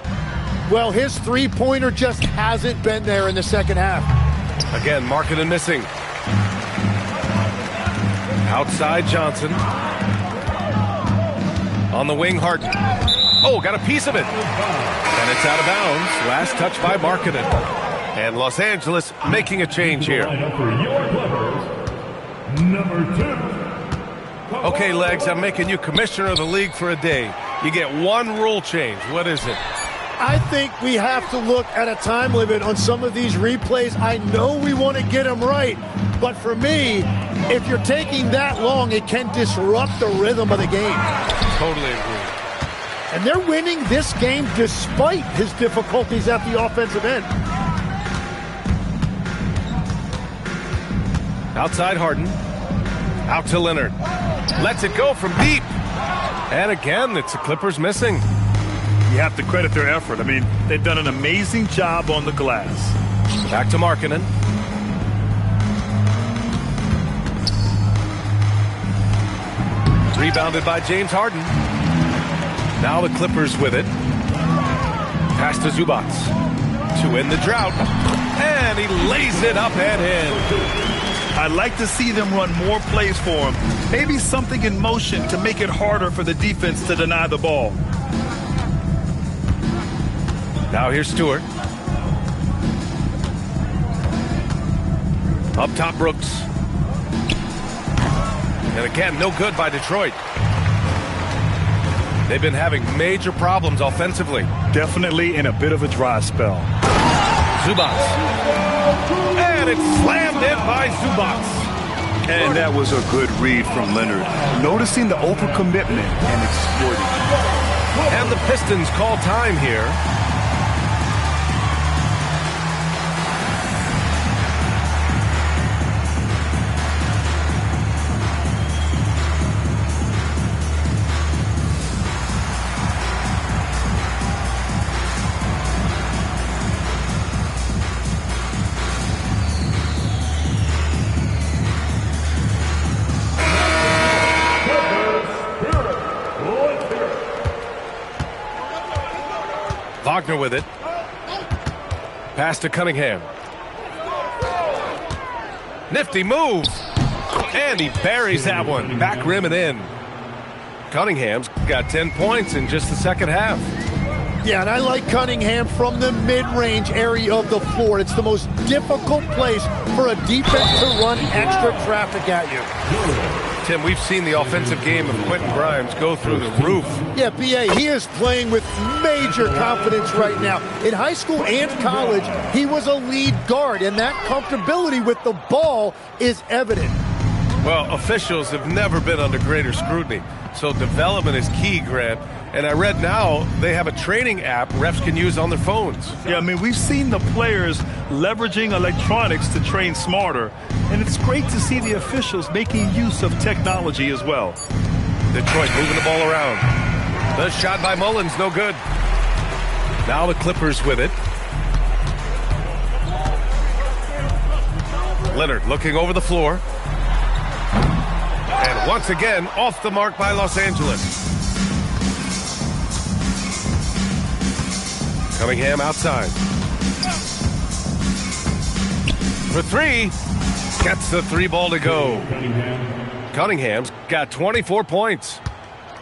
Well, his three-pointer just hasn't been there in the second half. Again, Markkanen missing. Outside Johnson. On the wing, Harden. Oh, got a piece of it. And it's out of bounds. Last touch by Markkanen. And Los Angeles making a change here. Number 2. Okay, Legs, I'm making you commissioner of the league for a day. You get one rule change. What is it? I think we have to look at a time limit on some of these replays. I know we want to get them right, but for me, if you're taking that long, it can disrupt the rhythm of the game. Totally agree. And they're winning this game despite his difficulties at the offensive end. Outside Harden. Out to Leonard. Lets it go from deep. And again, it's the Clippers missing. You have to credit their effort. I mean, they've done an amazing job on the glass. Back to Markkanen. Rebounded by James Harden. Now the Clippers with it. Pass to Zubac to end the drought. And he lays it up and in. I'd like to see them run more plays for him. Maybe something in motion to make it harder for the defense to deny the ball. Now here's Stewart. Up top, Brooks. And again, no good by Detroit. They've been having major problems offensively. Definitely in a bit of a dry spell. Zubac. And it's slammed in by Zubac. And that was a good read from Leonard. Noticing the overcommitment and exploiting. And the Pistons call time here. Wagner with it. Pass to Cunningham. Nifty move. And he buries that one. Back rim and in. Cunningham's got 10 points in just the second half. Yeah, and I like Cunningham from the mid-range area of the floor. It's the most difficult place for a defense to run extra traffic at you. Tim, we've seen the offensive game of Quentin Grimes go through the roof. Yeah, B.A., he is playing with major confidence right now. In high school and college, he was a lead guard, and that comfortability with the ball is evident. Well, officials have never been under greater scrutiny, so development is key, Grant. And I read now they have a training app refs can use on their phones. Yeah, I mean, we've seen the players leveraging electronics to train smarter, and it's great to see the officials making use of technology as well. Detroit moving the ball around. The shot by Mullins, no good. Now the Clippers with it. Leonard looking over the floor. And once again, off the mark by Los Angeles. Cunningham outside. For three. Gets the three ball to go. Cunningham's got 24 points.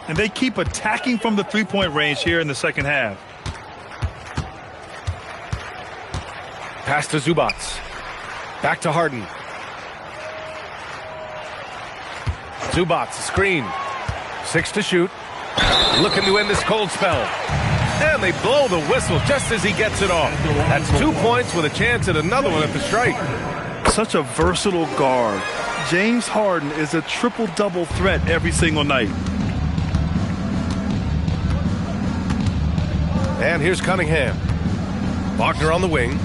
And they keep attacking from the three-point range here in the second half. Pass to Zubac. Back to Harden. Zubac, screen. 6 to shoot. Looking to end this cold spell. And they blow the whistle just as he gets it off. That's 2 points with a chance at another one at the strike. Such a versatile guard. James Harden is a triple-double threat every single night. And here's Cunningham. Wagner on the wing.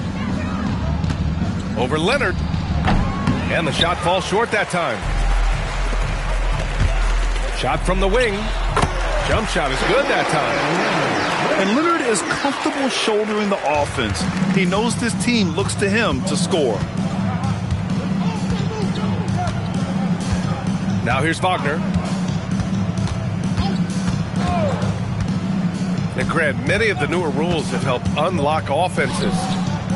Over Leonard. And the shot falls short that time. Shot from the wing. Jump shot is good that time. And Leonard is comfortable shouldering the offense. He knows this team looks to him to score. Now here's Wagner. And Grant, many of the newer rules have helped unlock offenses.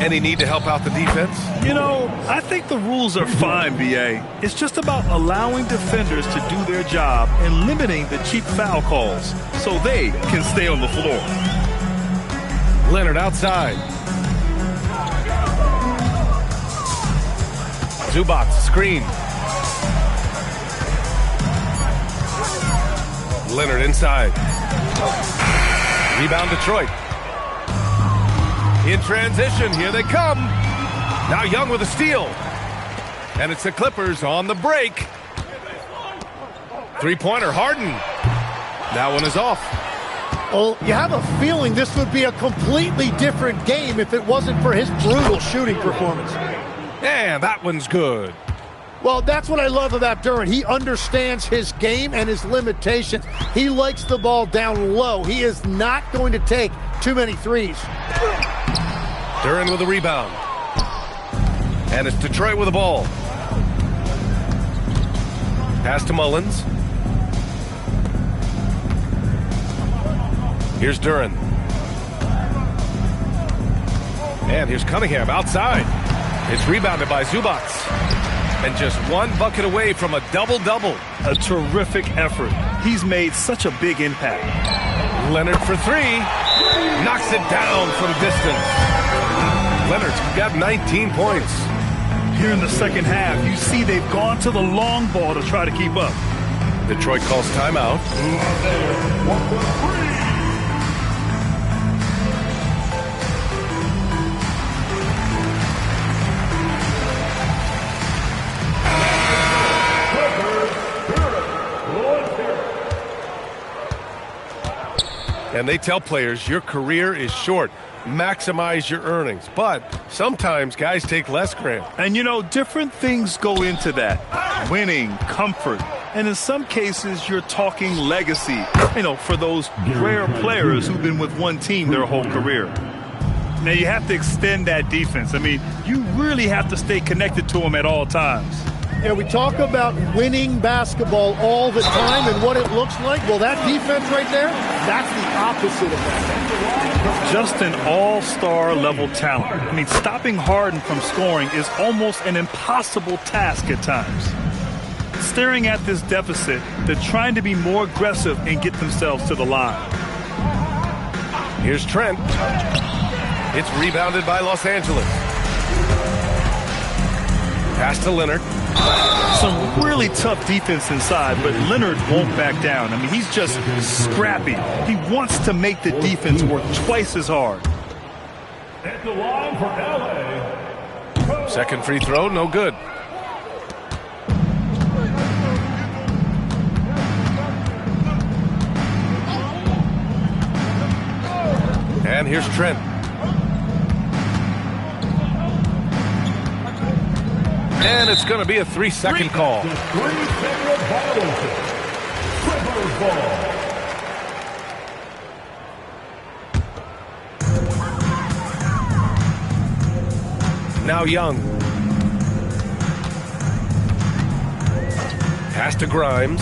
Any need to help out the defense? You know, I think the rules are fine, B.A. It's just about allowing defenders to do their job and limiting the cheap foul calls so they can stay on the floor. Leonard outside. Zubac screen. Leonard inside. Rebound Detroit. In transition, here they come. Now Young with a steal. And it's the Clippers on the break. Three-pointer, Harden. That one is off. Well, you have a feeling this would be a completely different game if it wasn't for his brutal shooting performance. And that one's good. Well, that's what I love about Duren. He understands his game and his limitations. He likes the ball down low. He is not going to take too many threes. Duren with a rebound. And it's Detroit with the ball. Pass to Mullins. Here's Duren. And here's Cunningham outside. It's rebounded by Zubac. And just one bucket away from a double-double. A terrific effort. He's made such a big impact. Leonard for three. Knocks it down from distance. Leonard's got 19 points. Here in the second half, you see they've gone to the long ball to try to keep up. Detroit calls timeout. And they tell players your career is short. Maximize your earnings. But sometimes guys take less, Grant. And, you know, different things go into that. Winning, comfort, and in some cases you're talking legacy, you know, for those rare players who've been with one team their whole career. Now, you have to extend that defense. I mean, you really have to stay connected to them at all times. Yeah, we talk about winning basketball all the time and what it looks like. Well, that defense right there, that's the opposite of that. Just an all-star level talent. I mean, stopping Harden from scoring is almost an impossible task at times. Staring at this deficit, they're trying to be more aggressive and get themselves to the line. Here's Trent. It's rebounded by Los Angeles. Pass to Leonard. Some really tough defense inside, but Leonard won't back down. I mean, he's just scrappy. He wants to make the defense work twice as hard. At the line for LA. Second free throw, no good. And here's Trent. And it's going to be a 3-second call. 3-second violation. Clippers ball. Now Young. Pass to Grimes.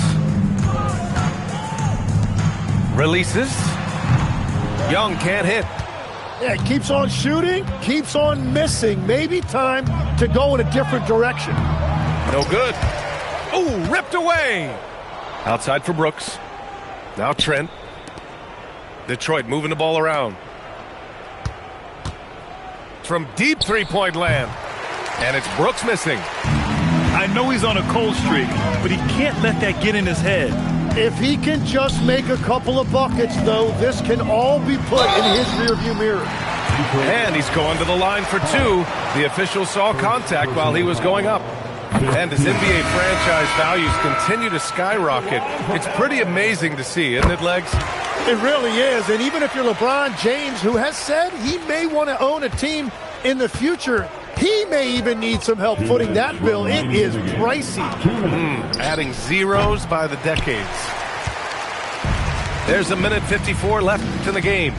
Releases. Young can't hit. Yeah, keeps on shooting, keeps on missing. Maybe time to go in a different direction. No good. Ooh, ripped away. Outside for Brooks. Now Trent. Detroit moving the ball around. From deep three-point land. And it's Brooks missing. I know he's on a cold streak, but he can't let that get in his head. If he can just make a couple of buckets, though, this can all be put in his rearview mirror. And he's going to the line for two. The official saw contact while he was going up. And as NBA franchise values continue to skyrocket, it's pretty amazing to see, isn't it, Legs? It really is. And even if you're LeBron James, who has said he may want to own a team in the future, he may even need some help footing that bill. It is pricey. Adding zeros by the decades. There's 1:54 left in the game.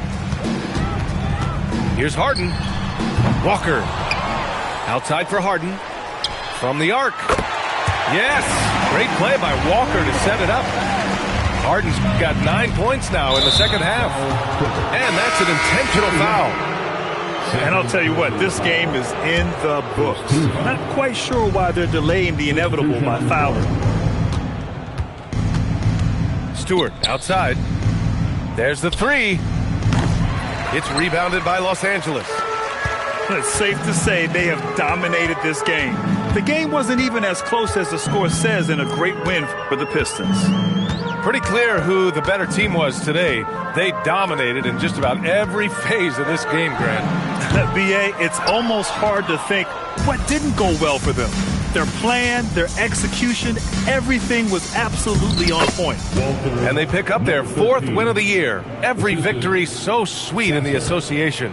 Here's Harden. Walker. Outside for Harden. From the arc. Yes! Great play by Walker to set it up. Harden's got 9 points now in the second half. And that's an intentional foul. And I'll tell you what, this game is in the books. Not quite sure why they're delaying the inevitable by fouling. Stewart outside. There's the three. It's rebounded by Los Angeles. It's safe to say they have dominated this game. The game wasn't even as close as the score says in a great win for the Pistons. Pretty clear who the better team was today. They dominated in just about every phase of this game, Grant. BA, it's almost hard to think what didn't go well for them. Their plan, their execution, everything was absolutely on point. And they pick up their 4th win of the year. Every victory so sweet in the association.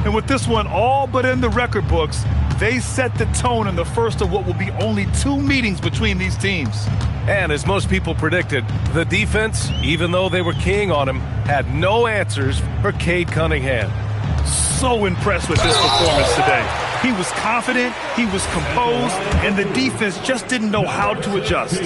And with this one all but in the record books, they set the tone in the first of what will be only 2 meetings between these teams. And as most people predicted, the defense, even though they were keying on him, had no answers for Cade Cunningham. So impressed with his performance today. He was confident, he was composed, and the defense just didn't know how to adjust.